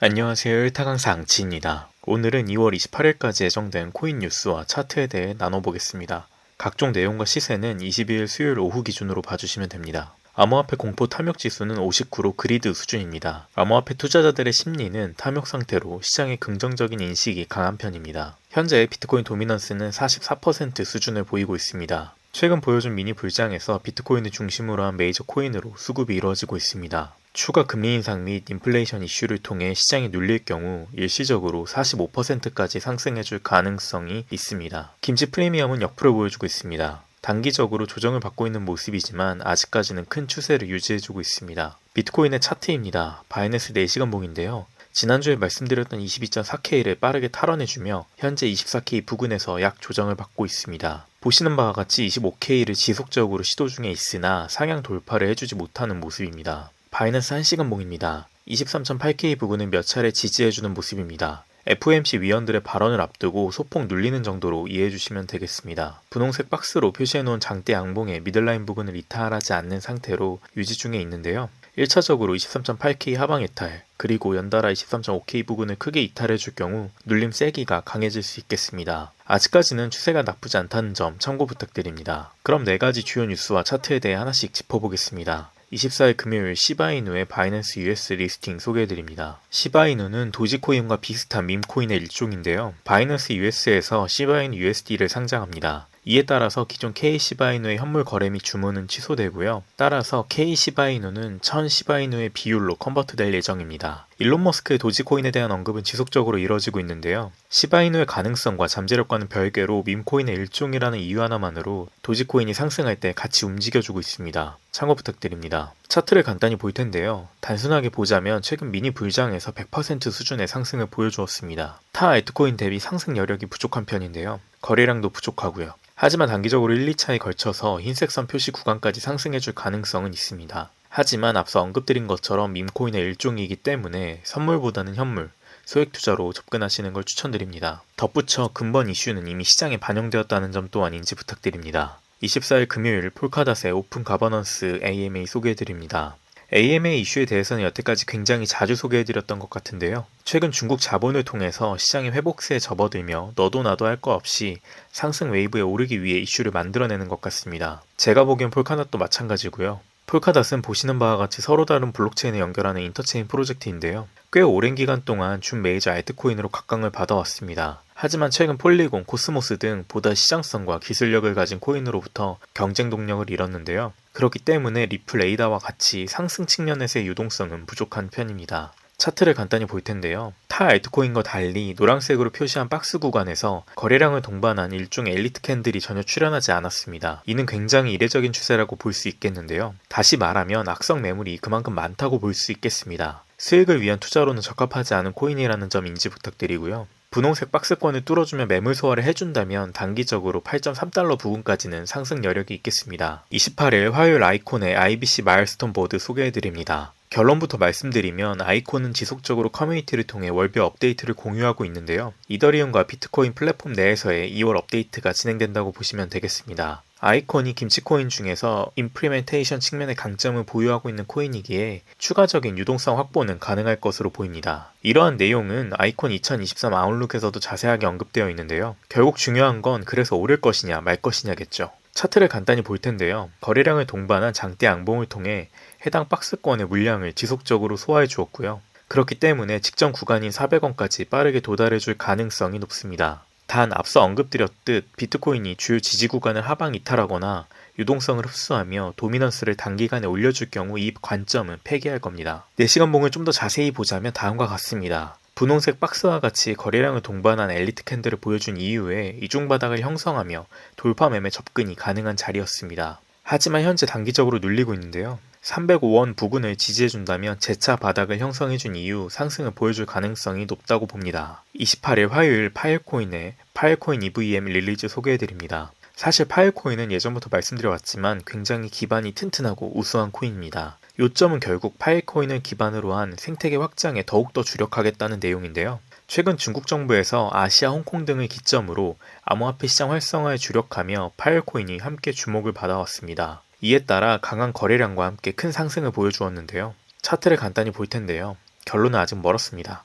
안녕하세요. 일타 강사 앙치입니다. 오늘은 2월 28일까지 예정된 코인 뉴스와 차트에 대해 나눠보겠습니다. 각종 내용과 시세는 22일 수요일 오후 기준으로 봐주시면 됩니다. 암호화폐 공포 탐욕 지수는 59로 그리드 수준입니다. 암호화폐 투자자들의 심리는 탐욕 상태로 시장의 긍정적인 인식이 강한 편입니다. 현재 비트코인 도미넌스는 44% 수준을 보이고 있습니다. 최근 보여준 미니 불장에서 비트코인을 중심으로 한 메이저 코인으로 수급이 이루어지고 있습니다. 추가 금리 인상 및 인플레이션 이슈를 통해 시장이 눌릴 경우 일시적으로 45%까지 상승해줄 가능성이 있습니다. 김치 프리미엄은 역프로 보여주고 있습니다. 단기적으로 조정을 받고 있는 모습이지만 아직까지는 큰 추세를 유지해주고 있습니다. 비트코인의 차트입니다. 바이낸스 4시간 봉인데요. 지난주에 말씀드렸던 22.4K를 빠르게 탈환해주며 현재 24K 부근에서 약 조정을 받고 있습니다. 보시는 바와 같이 25K를 지속적으로 시도 중에 있으나 상향 돌파를 해주지 못하는 모습입니다. 바이낸스 1시간 봉입니다. 23.8K 부근을 몇 차례 지지해주는 모습입니다. FOMC 위원들의 발언을 앞두고 소폭 눌리는 정도로 이해해주시면 되겠습니다. 분홍색 박스로 표시해놓은 장대 양봉의 미들라인 부근을 이탈하지 않는 상태로 유지 중에 있는데요. 1차적으로 23.8K 하방 이탈, 그리고 연달아 23.5K 부근을 크게 이탈해줄 경우 눌림 세기가 강해질 수 있겠습니다. 아직까지는 추세가 나쁘지 않다는 점 참고 부탁드립니다. 그럼 4가지 주요 뉴스와 차트에 대해 하나씩 짚어보겠습니다. 24일 금요일 시바이누의 바이낸스 US 리스팅 소개해드립니다. 시바이누는 도지코인과 비슷한 밈코인의 일종인데요. 바이낸스 US에서 시바이누 USD를 상장합니다. 이에 따라서 기존 K 시바이누의 현물 거래 및 주문은 취소되고요. 따라서 K 시바이누는 1000 시바이누의 비율로 컨버트될 예정입니다. 일론 머스크의 도지코인에 대한 언급은 지속적으로 이뤄지고 있는데요. 시바이누의 가능성과 잠재력과는 별개로 밈코인의 일종이라는 이유 하나만으로 도지코인이 상승할 때 같이 움직여주고 있습니다. 참고 부탁드립니다. 차트를 간단히 볼 텐데요. 단순하게 보자면 최근 미니 불장에서 100% 수준의 상승을 보여주었습니다. 타 알트코인 대비 상승 여력이 부족한 편인데요. 거래량도 부족하고요. 하지만 단기적으로 1, 2차에 걸쳐서 흰색 선 표시 구간까지 상승해줄 가능성은 있습니다. 하지만 앞서 언급드린 것처럼 밈코인의 일종이기 때문에 선물보다는 현물, 소액 투자로 접근하시는 걸 추천드립니다. 덧붙여 근본 이슈는 이미 시장에 반영되었다는 점 또한 인지 부탁드립니다. 24일 금요일 폴카닷의 오픈 가버넌스 AMA 소개해드립니다. AMA 이슈에 대해서는 여태까지 굉장히 자주 소개해드렸던 것 같은데요. 최근 중국 자본을 통해서 시장이 회복세에 접어들며 너도 나도 할 거 없이 상승 웨이브에 오르기 위해 이슈를 만들어내는 것 같습니다. 제가 보기엔 폴카닷도 마찬가지고요. 폴카닷은 보시는 바와 같이 서로 다른 블록체인을 연결하는 인터체인 프로젝트인데요. 꽤 오랜 기간 동안 준 메이저 알트코인으로 각광을 받아왔습니다. 하지만 최근 폴리곤, 코스모스 등 보다 시장성과 기술력을 가진 코인으로부터 경쟁 동력을 잃었는데요. 그렇기 때문에 리플 에이다와 같이 상승 측면에서의 유동성은 부족한 편입니다. 차트를 간단히 볼 텐데요. 타 알트코인과 달리 노란색으로 표시한 박스 구간에서 거래량을 동반한 일종의 엘리트 캔들이 전혀 출현하지 않았습니다. 이는 굉장히 이례적인 추세라고 볼 수 있겠는데요. 다시 말하면 악성 매물이 그만큼 많다고 볼 수 있겠습니다. 수익을 위한 투자로는 적합하지 않은 코인이라는 점 인지 부탁드리고요. 분홍색 박스권을 뚫어주며 매물 소화를 해준다면 단기적으로 8.3달러 부근까지는 상승 여력이 있겠습니다. 28일 화요일 아이콘의 IBC 마일스톤 보드 소개해드립니다. 결론부터 말씀드리면 아이콘은 지속적으로 커뮤니티를 통해 월별 업데이트를 공유하고 있는데요. 이더리움과 비트코인 플랫폼 내에서의 2월 업데이트가 진행된다고 보시면 되겠습니다. 아이콘이 김치코인 중에서 임플리멘테이션 측면의 강점을 보유하고 있는 코인이기에 추가적인 유동성 확보는 가능할 것으로 보입니다. 이러한 내용은 아이콘 2023 아웃룩에서도 자세하게 언급되어 있는데요. 결국 중요한 건 그래서 오를 것이냐 말 것이냐겠죠. 차트를 간단히 볼 텐데요. 거래량을 동반한 장대 양봉을 통해 해당 박스권의 물량을 지속적으로 소화해 주었고요. 그렇기 때문에 직전 구간인 400원까지 빠르게 도달해 줄 가능성이 높습니다. 단 앞서 언급드렸듯 비트코인이 주요 지지 구간을 하방 이탈하거나 유동성을 흡수하며 도미넌스를 단기간에 올려줄 경우 이 관점은 폐기할 겁니다. 4시간 봉을 좀 더 자세히 보자면 다음과 같습니다. 분홍색 박스와 같이 거래량을 동반한 엘리트 캔들을 보여준 이후에 이중 바닥을 형성하며 돌파 매매 접근이 가능한 자리였습니다. 하지만 현재 단기적으로 눌리고 있는데요. 305원 부근을 지지해준다면 재차 바닥을 형성해준 이후 상승을 보여줄 가능성이 높다고 봅니다. 28일 화요일 파일코인의 파일코인 EVM 릴리즈 소개해드립니다. 사실 파일코인은 예전부터 말씀드려왔지만 굉장히 기반이 튼튼하고 우수한 코인입니다. 요점은 결국 파일코인을 기반으로 한 생태계 확장에 더욱더 주력하겠다는 내용인데요. 최근 중국 정부에서 아시아, 홍콩 등을 기점으로 암호화폐 시장 활성화에 주력하며 파일코인이 함께 주목을 받아왔습니다. 이에 따라 강한 거래량과 함께 큰 상승을 보여주었는데요. 차트를 간단히 볼 텐데요. 결론은 아직 멀었습니다.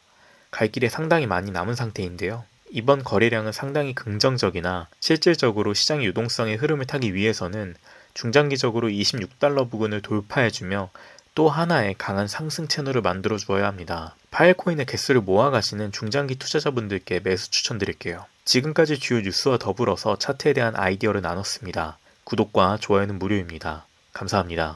갈 길에 상당히 많이 남은 상태인데요. 이번 거래량은 상당히 긍정적이나 실질적으로 시장의 유동성의 흐름을 타기 위해서는 중장기적으로 26달러 부근을 돌파해주며 또 하나의 강한 상승 채널을 만들어 주어야 합니다. 파일코인의 개수를 모아가시는 중장기 투자자분들께 매수 추천드릴게요. 지금까지 주요 뉴스와 더불어서 차트에 대한 아이디어를 나눴습니다. 구독과 좋아요는 무료입니다. 감사합니다.